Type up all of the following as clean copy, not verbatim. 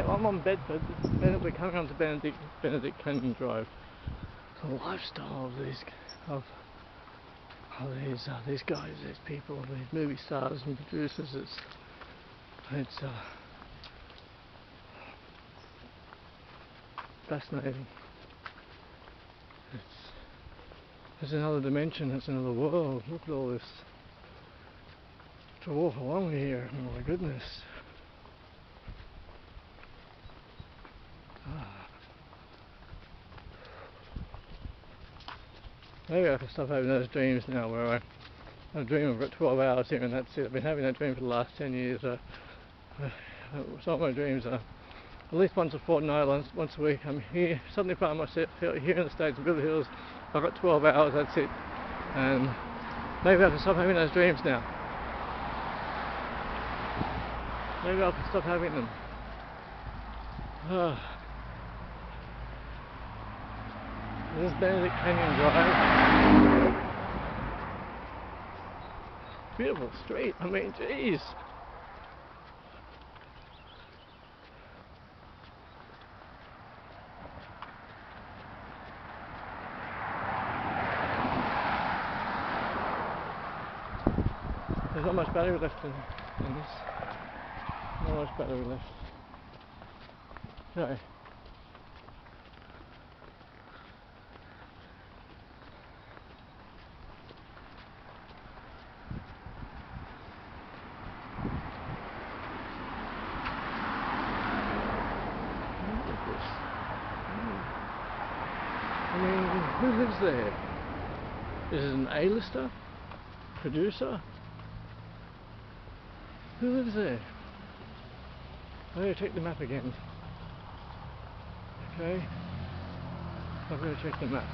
I'm on Bedford. We're coming on to Benedict Canyon Drive. The lifestyle of these guys, these people, these movie stars and producers. It's fascinating. It's another dimension. It's another world. Look at all this. To walk along here, oh my goodness. Maybe I can stop having those dreams now where I dream of 12 hours here and that's it. I've been having that dream for the last 10 years. Some of my dreams are at least once a fortnight, once a week. I'm here, suddenly find myself here in the States, in Beverly Hills. I've got 12 hours, that's it. And maybe I can stop having those dreams now. Maybe I can stop having them. This is Benedict Canyon Drive. Beautiful street, I mean, geez. There's not much battery left in this. Not much battery left. Sorry. I mean, who lives there? Is it an A-lister? Producer? Who lives there? I'm going to check the map again. Okay. I'm going to check the map.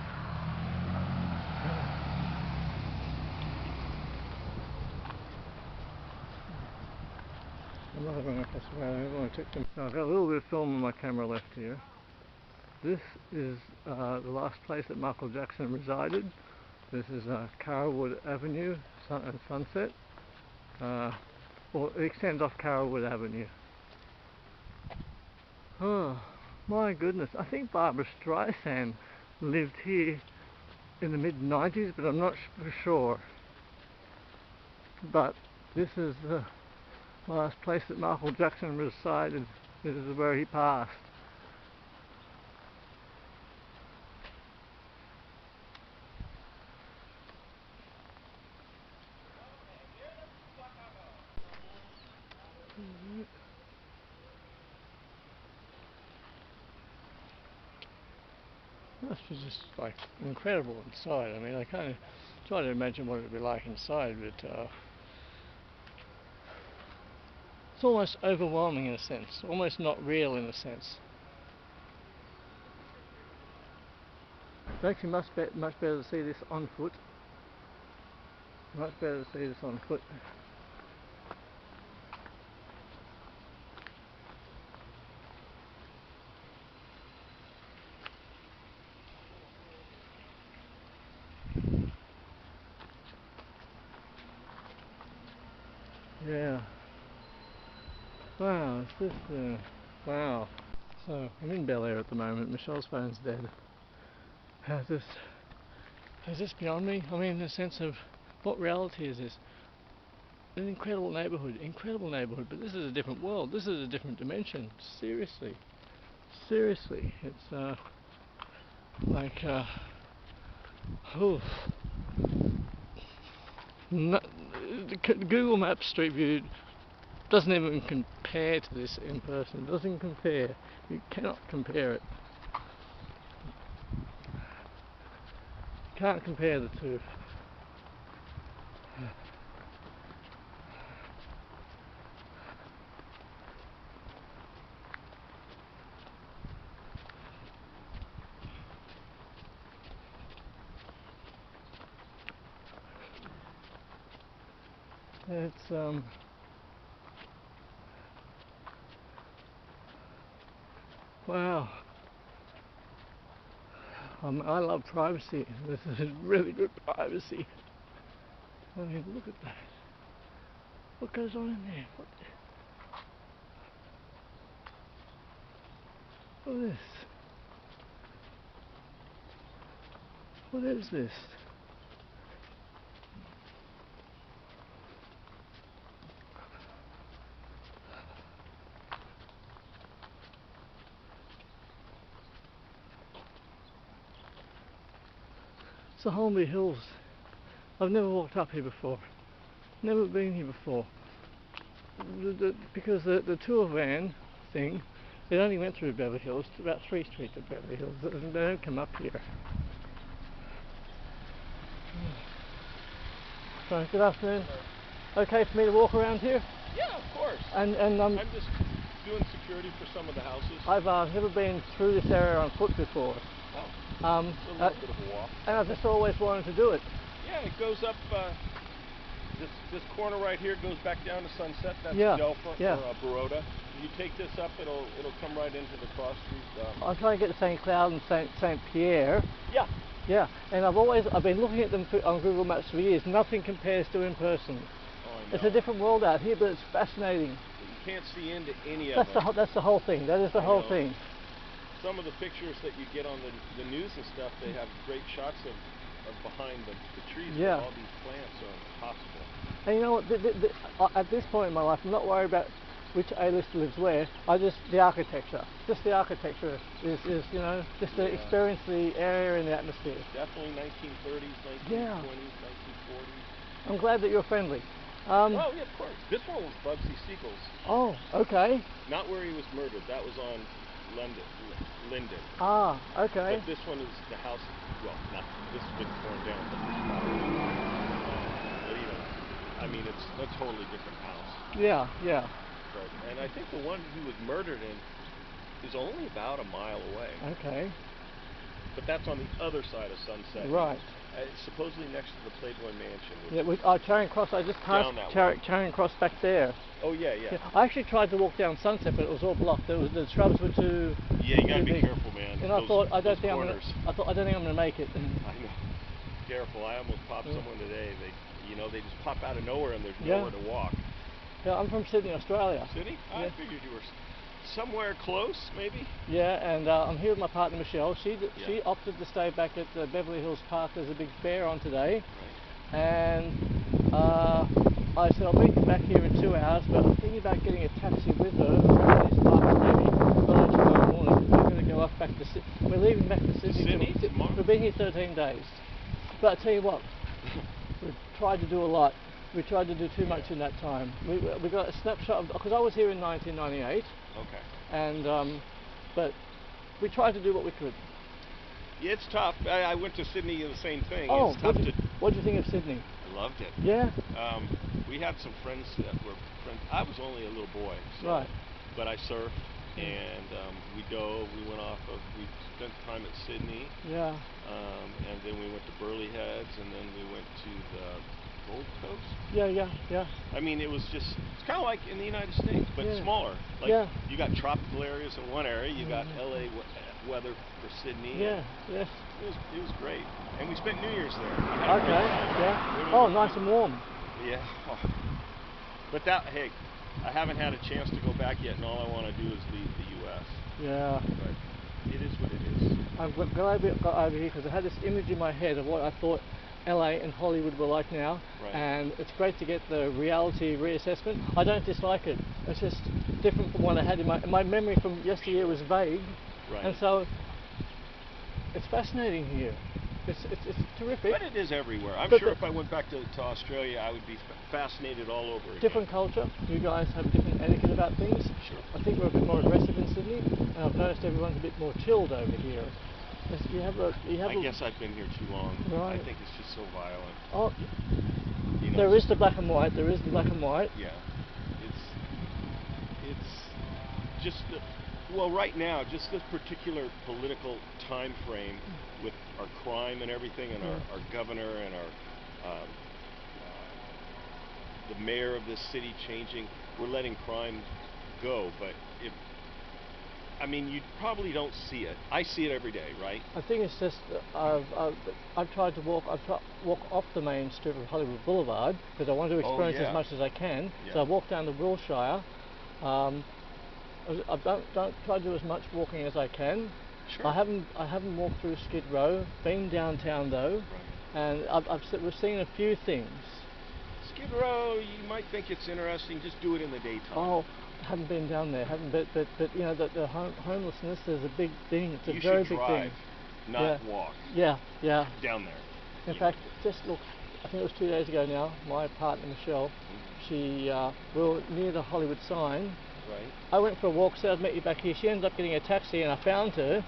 I'm not going to pass around. I want to check them. I've got a little bit of film on my camera left here. This is the last place that Michael Jackson resided. This is Carrollwood Avenue and Sunset. Well, it extends off Carrollwood Avenue. Oh my goodness, I think Barbara Streisand lived here in the mid-90s, but I'm not for sure. But this is the last place that Michael Jackson resided. This is where he passed. Must be just like incredible inside. I mean, I kind of try to imagine what it would be like inside, but it's almost overwhelming in a sense, almost not real in a sense. It's actually much better to see this on foot. Much better to see this on foot. Yeah. Wow, it's just, wow. So, I'm in Bel Air at the moment. Michelle's phone's dead. Is this beyond me? I mean, in the sense of, what reality is this? An incredible neighbourhood, but this is a different world. This is a different dimension. Seriously. Seriously. It's, like, no, Google Maps Street View doesn't even compare to this in person. It doesn't compare. You cannot compare it. Can't compare the two. It's wow. I love privacy. This is really good privacy. I mean, look at that. What goes on in there? What is this? What is this? It's the Holmby Hills. I've never walked up here before. Never been here before. Because the tour van thing, it only went through Beverly Hills, about 3 streets of Beverly Hills. They don't come up here. So, good afternoon. Okay for me to walk around here? Yeah, of course. And I'm just doing security for some of the houses. I've never been through this area on foot before. Oh, it's a little bit of a walk. And I've just always wanted to do it. Yeah, it goes up, this corner right here goes back down to Sunset. That's Delfern or Baroda. You take this up, it'll come right into the cross street. I'm trying to get to St Cloud and St Pierre. Yeah. Yeah, and I've been looking at them on Google Maps for years. Nothing compares to in person. Oh, I know. It's a different world out here, but it's fascinating. You can't see into any of them. That's the whole thing. That is the whole thing. Some of the pictures that you get on the news and stuff, they have great shots of behind the trees where all these plants are impossible. And you know what, at this point in my life, I'm not worried about which A-lister lives where. The architecture. Just the architecture is you know, just to experience the area and the atmosphere. Definitely 1930s, 1920s, 1940s. I'm glad that you're friendly. Oh, yeah, of course. This one was Bugsy Siegel's. Oh, okay. Not where he was murdered. That was on Linden. Ah, okay. But this one is the house. Well, not this has been torn down, but this but even, I mean, it's a totally different house. Yeah, yeah. And I think the one he was murdered in is only about a mile away. Okay. But that's on the other side of Sunset. Right. It's supposedly next to the Playboy Mansion. Charring Cross. I just passed Charring Cross back there. Oh yeah. I actually tried to walk down Sunset, but it was all blocked. The shrubs were too. Yeah, you gotta be careful, man. And I thought I don't think I'm gonna make it. I know. Careful. I almost popped someone today. They just pop out of nowhere and there's nowhere to walk. Yeah, I'm from Sydney, Australia. Sydney? I figured you were somewhere close, maybe. Yeah, and I'm here with my partner Michelle. She opted to stay back at the Beverly Hills Park. There's a big fair on today, and I said I'll meet you back here in 2 hours. But I'm thinking about getting a taxi with her from this park maybe early tomorrow morning. We're going to go off back to Sydney. We're leaving back to Sydney tomorrow. We've been here 13 days. But I tell you what, we've tried to do a lot. We tried to do too much in that time. We got a snapshot of, because I was here in 1998. Okay. And but we tried to do what we could. Yeah, it's tough. I went to Sydney, the same thing. Oh, it's tough what did you think of Sydney? I loved it. Yeah. We had some friends that were friends. I was only a little boy, so, right. But I surfed, and we dove. We spent time at Sydney. Yeah. And then we went to Burleigh Heads, and then we went to the Gold Coast. Yeah. I mean, it's kind of like in the United States, but smaller. Like you got tropical areas in one area, you got LA weather for Sydney. Yeah, yes. It was great, and we spent New Year's there. Okay, yeah. Nice and warm. Yeah. Oh. But hey, I haven't had a chance to go back yet, and all I want to do is leave the U.S. Yeah. But it is what it is. I'm glad we got over here because I had this image in my head of what I thought LA and Hollywood were like now, and it's great to get the reality reassessment. I don't dislike it. It's just different from what I had in my memory from yesteryear was vague, and so it's fascinating here. It's terrific. But it is everywhere. I'm sure if I went back to Australia, I would be fascinated all over again. Different culture. You guys have a different etiquette about things. Sure. I think we're a bit more aggressive in Sydney, and I've noticed everyone's a bit more chilled over here. I guess I've been here too long. Right. I think it's just so violent. Oh, there is the black and white. There is the black and white. Yeah, it's just well, right now, just this particular political time frame with our crime and everything, and our governor and our the mayor of this city changing, we're letting crime go. But I mean, you probably don't see it. I see it every day, right? I think it's just I've tried to walk off the main strip of Hollywood Boulevard because I want to experience as much as I can. Yeah. So I walk down to Wilshire. I don't try to do as much walking as I can. Sure. I haven't walked through Skid Row. Been downtown though, right. and we've seen a few things. Skid Row, you might think it's interesting. Just do it in the daytime. Oh, I haven't been down there. But you know the homelessness is a big thing. It's a you very should big drive, thing. not walk. Yeah. Down there. In fact, just look. I think it was 2 days ago now. My partner Michelle, we were near the Hollywood sign. Right. I went for a walk, said I'd meet you back here. She ended up getting a taxi, and I found her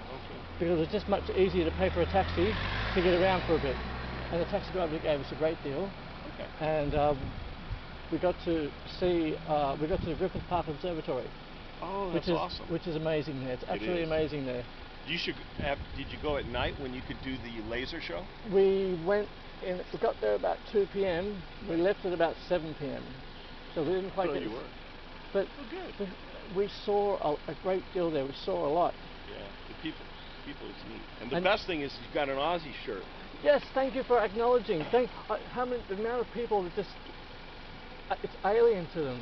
because it was just much easier to pay for a taxi to get around for a bit. And the taxi driver gave us a great deal. Okay. And we got to see. We got to the Griffith Park Observatory. Oh, that's awesome. Which is amazing there. It's absolutely amazing there. You should have. Did you go at night when you could do the laser show? We went in. We got there about 2 p.m. We left at about 7 p.m. So we didn't quite get. You were. But good. We saw a great deal there. We saw a lot. Yeah, the people is neat. And the best thing is you've got an Aussie shirt. Yes, thank you for acknowledging. The amount of people that just it's alien to them.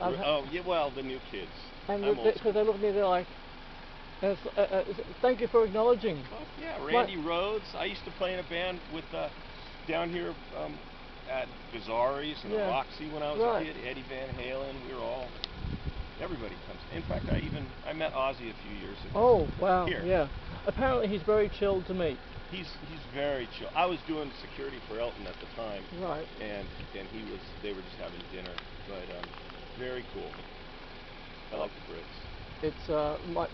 Oh yeah, well the new kids. And because they look at me, they're like, thank you for acknowledging. Oh, yeah, Randy Rhodes. I used to play in a band with down here at Gazzari's and the Roxy when I was a kid. Eddie Van Halen. We were all. Everybody comes. In fact, I met Ozzy a few years ago. Oh wow! Here. Yeah. Apparently, he's very chilled to meet. He's very chill. I was doing security for Elton at the time. Right. And they were just having dinner. But very cool. I like the Brits. It's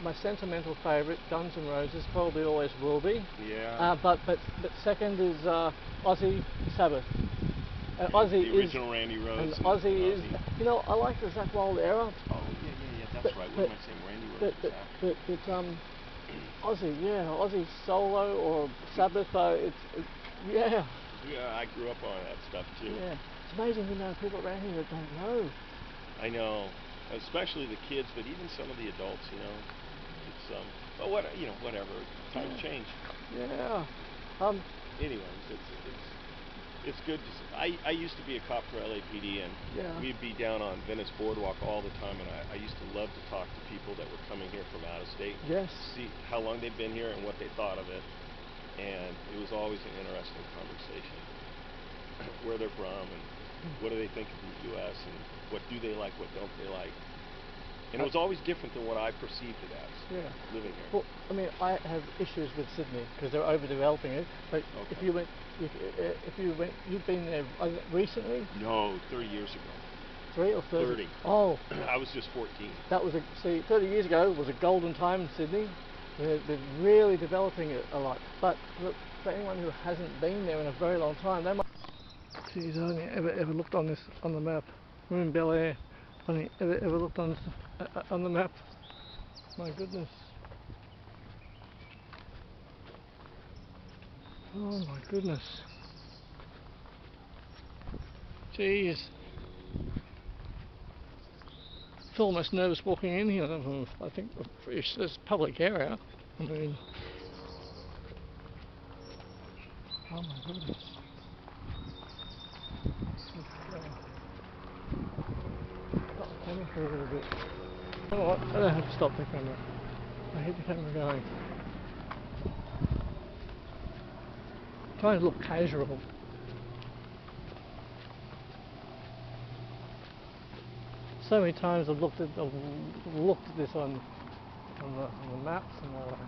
my sentimental favourite, Guns N' Roses, probably always will be. Yeah. But second is Ozzy, Sabbath. The original Randy Rhodes. And Ozzy is, you know, I like the Zakk Wylde era. Oh yeah, that's right. What am I saying? Randy Rhodes. But Ozzy solo or Sabbath, yeah. Yeah, I grew up on that stuff too. Yeah, it's amazing the amount of people around here that don't know. I know, especially the kids, but even some of the adults. You know, it's but whatever. Times change. Yeah. Anyways, it's good to see. I used to be a cop for LAPD, and we'd be down on Venice Boardwalk all the time, and I used to love to talk to people that were coming here from out of state. Yes. See how long they'd been here and what they thought of it, and it was always an interesting conversation. Where they're from, and what do they think of the U.S., and what do they like, what don't they like. And it was always different than what I perceived it as living here. Well, I mean, I have issues with Sydney because they're overdeveloping it. But if you've been there recently? No, 30 years ago. 3 or 30? 30. Oh. I was just 14. That was 30 years ago was a golden time in Sydney. They're really developing it a lot. But for anyone who hasn't been there in a very long time, they might. Geez, I only ever looked on the map. We're in Bel Air. Only ever looked on the map. My goodness. Oh my goodness. Jeez. I feel almost nervous walking in here. I think it's public area. I mean, oh my goodness. Stop the camera for a little bit. You know what? I don't have to stop the camera. I hate the camera going. I'm trying to look casual. So many times I've looked at this on the maps and all that.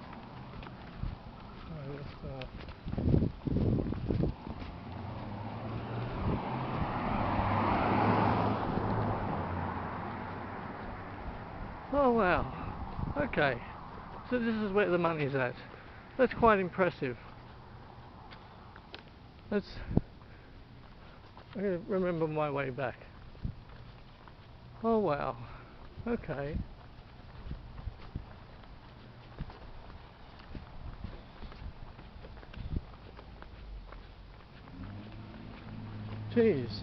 Oh wow. Okay. So this is where the money's at. That's quite impressive. I'm going to remember my way back. Oh wow. Okay. Jeez.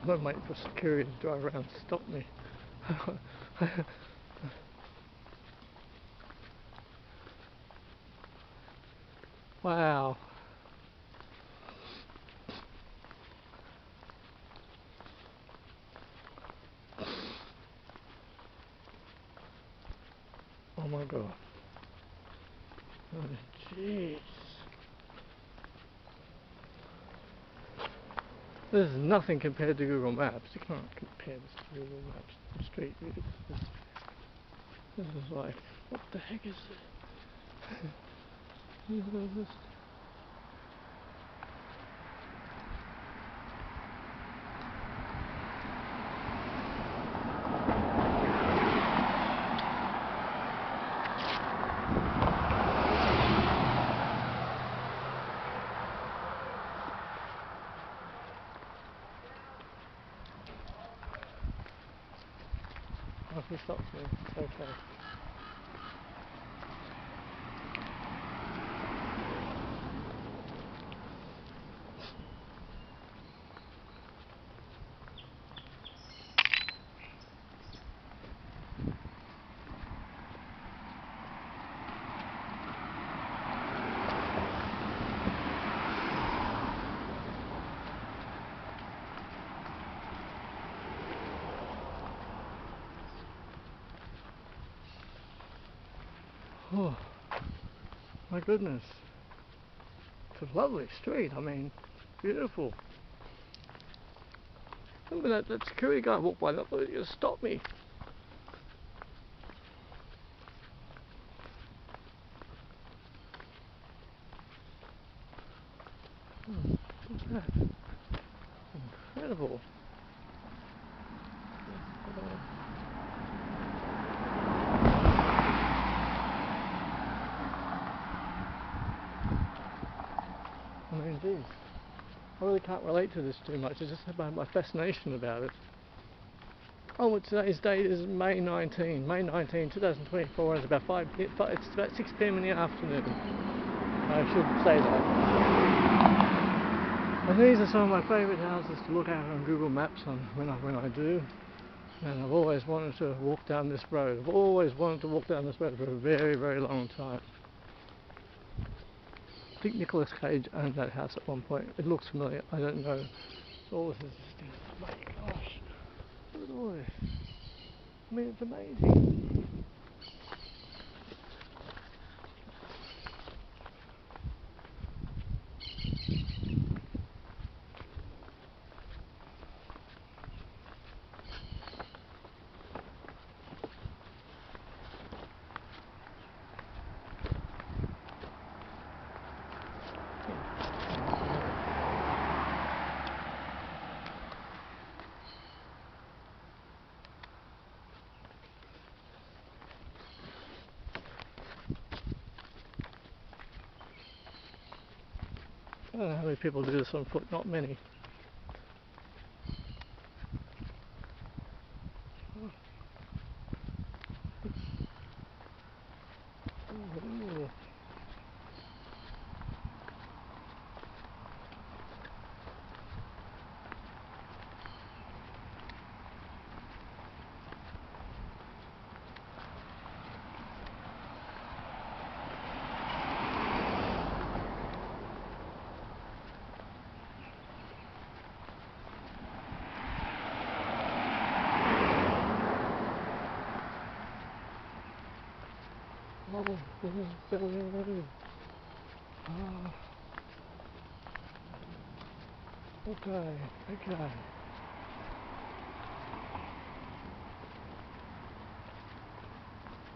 I'm waiting for security to drive around and stop me. Wow. Oh my god. Oh jeez. This is nothing compared to Google Maps. You can't compare this to Google Maps. The street view. This is like, what the heck is this? What is this? Oh, if he stops me, it's okay. Oh, my goodness. It's a lovely street, I mean, beautiful. Remember that security guy walked by, that was going to stop me. What's that? Incredible. I mean, geez, I really can't relate to this too much. It's just about my fascination about it. Oh, well, today's date is May 19, 2024. It's about 6 p.m. in the afternoon. I should say that. And these are some of my favourite houses to look at on Google Maps when I do. And I've always wanted to walk down this road. I've always wanted to walk down this road for a very, very long time. I think Nicolas Cage owned that house at one point. It looks familiar. I don't know. All this is just, my gosh, look at all this. I mean, it's amazing. I don't know how many people do this on foot, not many. Ooh. Oh, this is Bel Air Rd. Ah. Okay.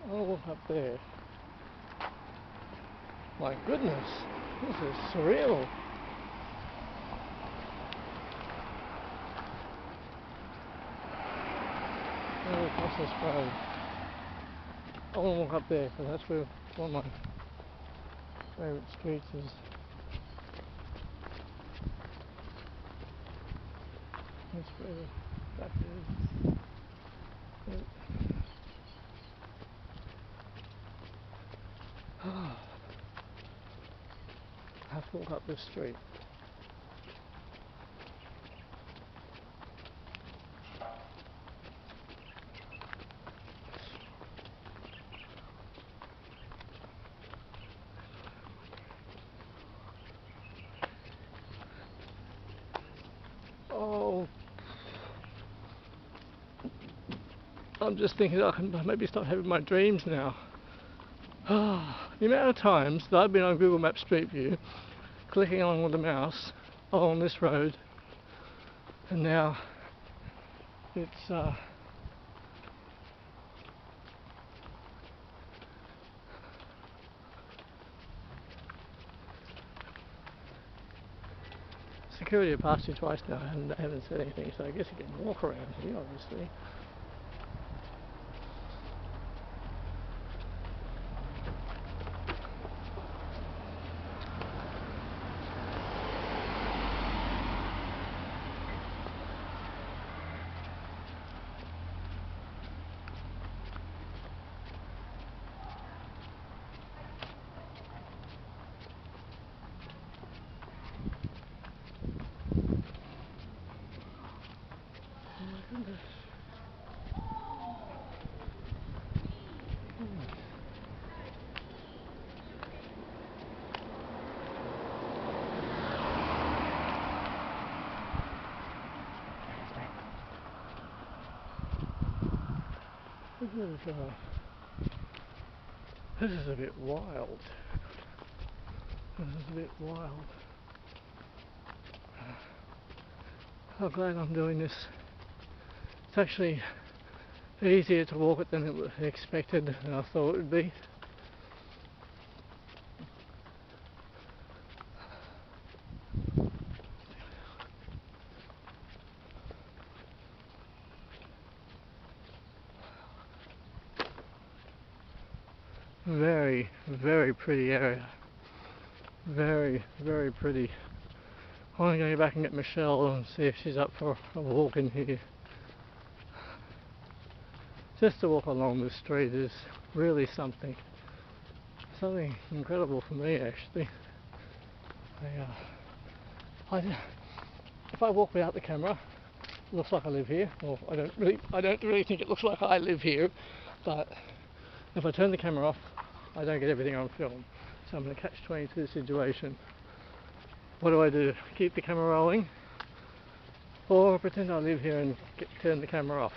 I'll walk up there. My goodness, this is surreal. I'll across this road. I want to walk up there because that's where one of my favourite streets is. That's where that is. Yep. I have to walk up this street. Oh, I'm just thinking I can maybe start having my dreams now. The amount of times that I've been on Google Maps Street View, clicking along with the mouse along this road, and now it's security have passed you twice now and they haven't said anything, so I guess you can walk around here, obviously. This is a bit wild. This is a bit wild. I'm glad I'm doing this. It's actually easier to walk it than it was expected than I thought it would be. Very, very pretty area. Very, very pretty. I want to go back and get Michelle and see if she's up for a walk in here. Just to walk along this street is really something incredible for me, actually. If I walk without the camera, it looks like I live here. Well, I don't really think it looks like I live here, but if I turn the camera off, I don't get everything on film. So I'm in a catch-22 situation. What do? Keep the camera rolling, or pretend I live here and turn the camera off?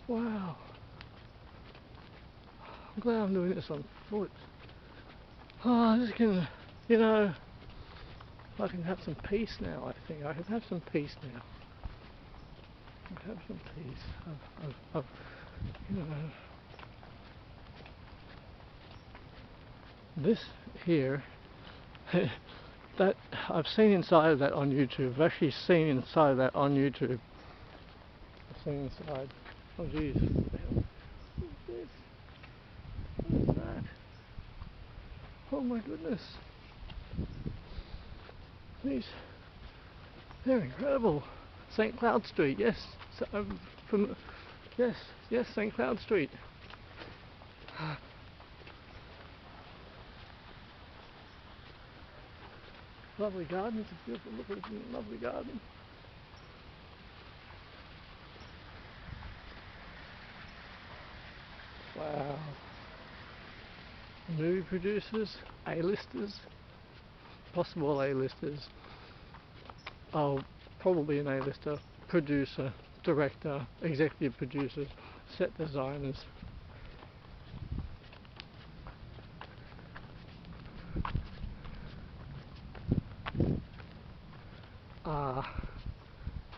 Wow. I'm glad I'm doing this on foot. Oh, I just can, I can have some peace now, I think. I can have some peace now. I can have some peace. I've this here, that I've seen inside of that on YouTube. I've actually seen inside of that on YouTube. I've seen inside. Oh geez, what the hell is this? What is that? Oh my goodness. They're incredible. St Cloud Street, yes. So, yes, St Cloud Street. Lovely garden, it's a beautiful looking, lovely garden. Wow. Movie producers, A-listers, possible A-listers. Oh, probably an A-lister, producer, director, executive producers, set designers.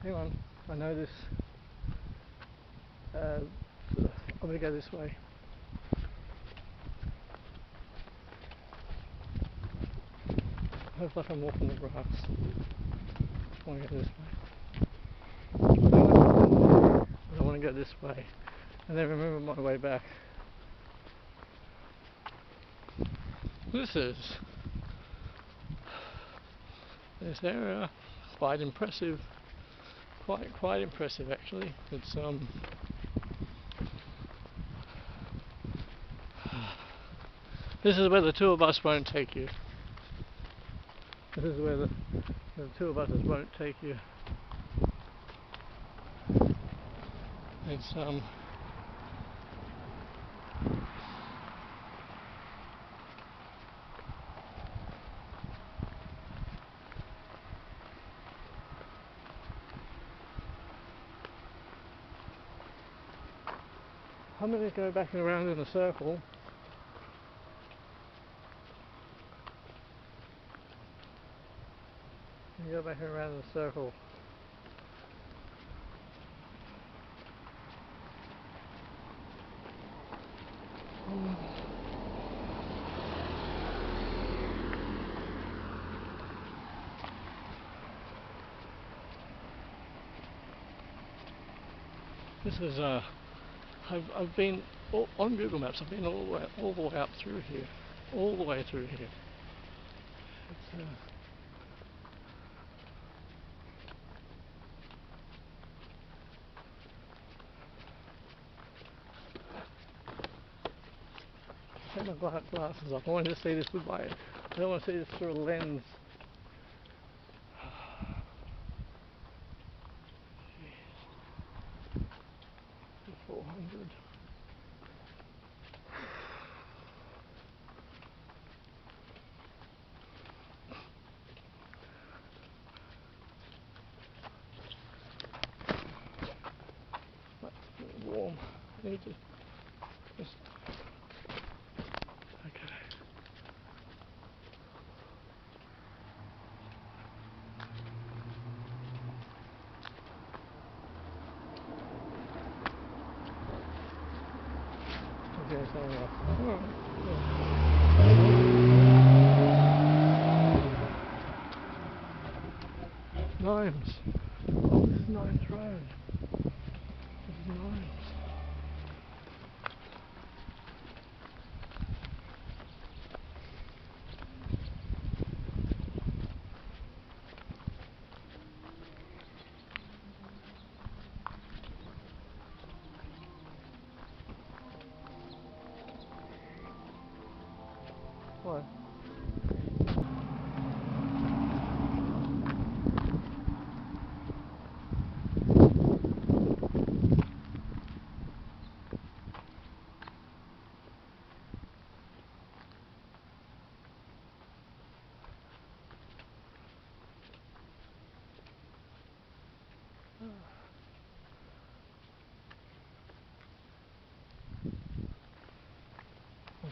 Hang on, I know this. I'm going to go this way. Looks like I'm walking the grass. just want to go this way. I want to go this way, and then remember my way back. This area, quite impressive. Quite impressive actually. It's this is where the tour bus won't take you. This is where the tour buses won't take you. It's I'm going to go back and around in a circle. And go back and around in a circle. This is I've been on Google Maps. I've been all the way up through here, all the way through here. It's, take my glasses off. I want to see this with my. I don't want to see this through a lens. 400. That's warm. I need to just. Okay. Okay, so alright. Nimes. Oh, this is Nimes Road. This is Nimes. What?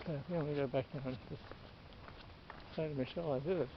Okay, I'm going to go back now and just say to Michelle I did it.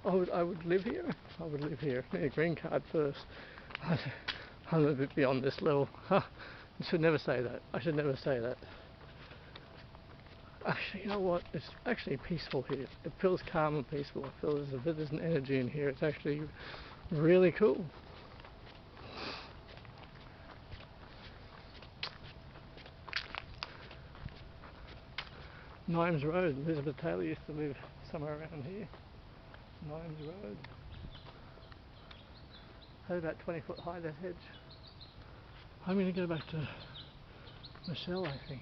I would live here. I would live here. I need a green card first. I'm a bit beyond this level. I should never say that. I should never say that. Actually, you know what? It's actually peaceful here. It feels calm and peaceful. I feel there's an energy in here. It's actually really cool. Nimes Road. Elizabeth Taylor used to live somewhere around here. Nimes Road. That's about 20 foot high, that hedge. I'm going to go back to Michelle, I think.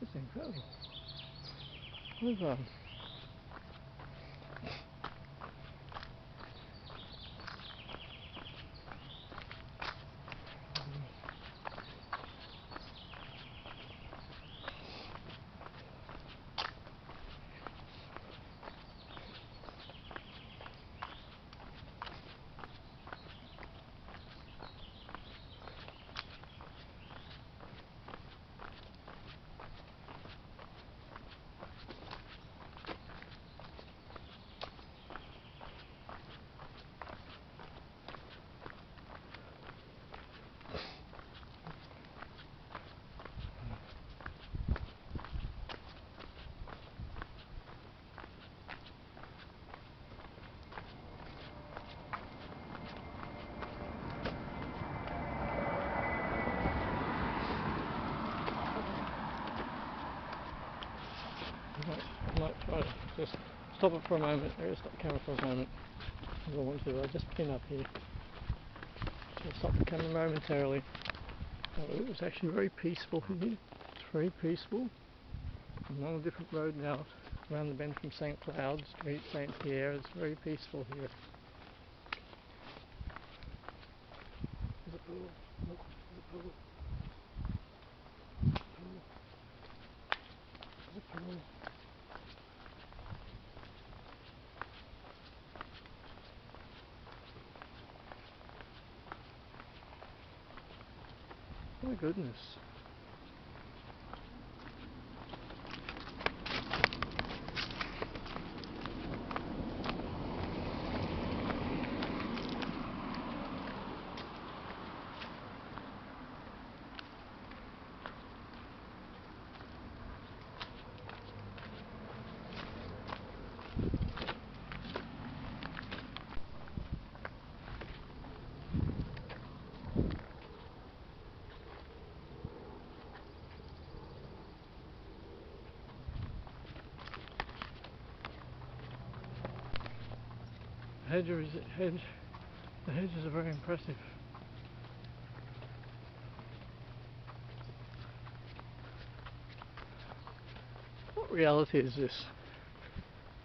It's incredible. We've I might try to just stop it for a moment. There is stop the camera for a moment. If I want to, I'll just pin up here. Just stop the camera momentarily. Oh, it's actually very peaceful here. It's very peaceful. I'm on a different road now, around the bend from St Cloud Street, St Pierre. It's very peaceful here. There's a pool. Look, there's a pool. There's a pool. My goodness. The hedges are very impressive. What reality is this?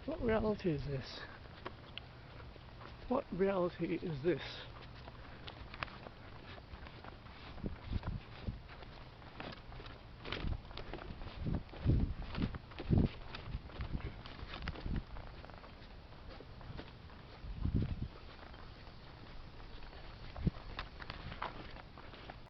What reality is this? What reality is this?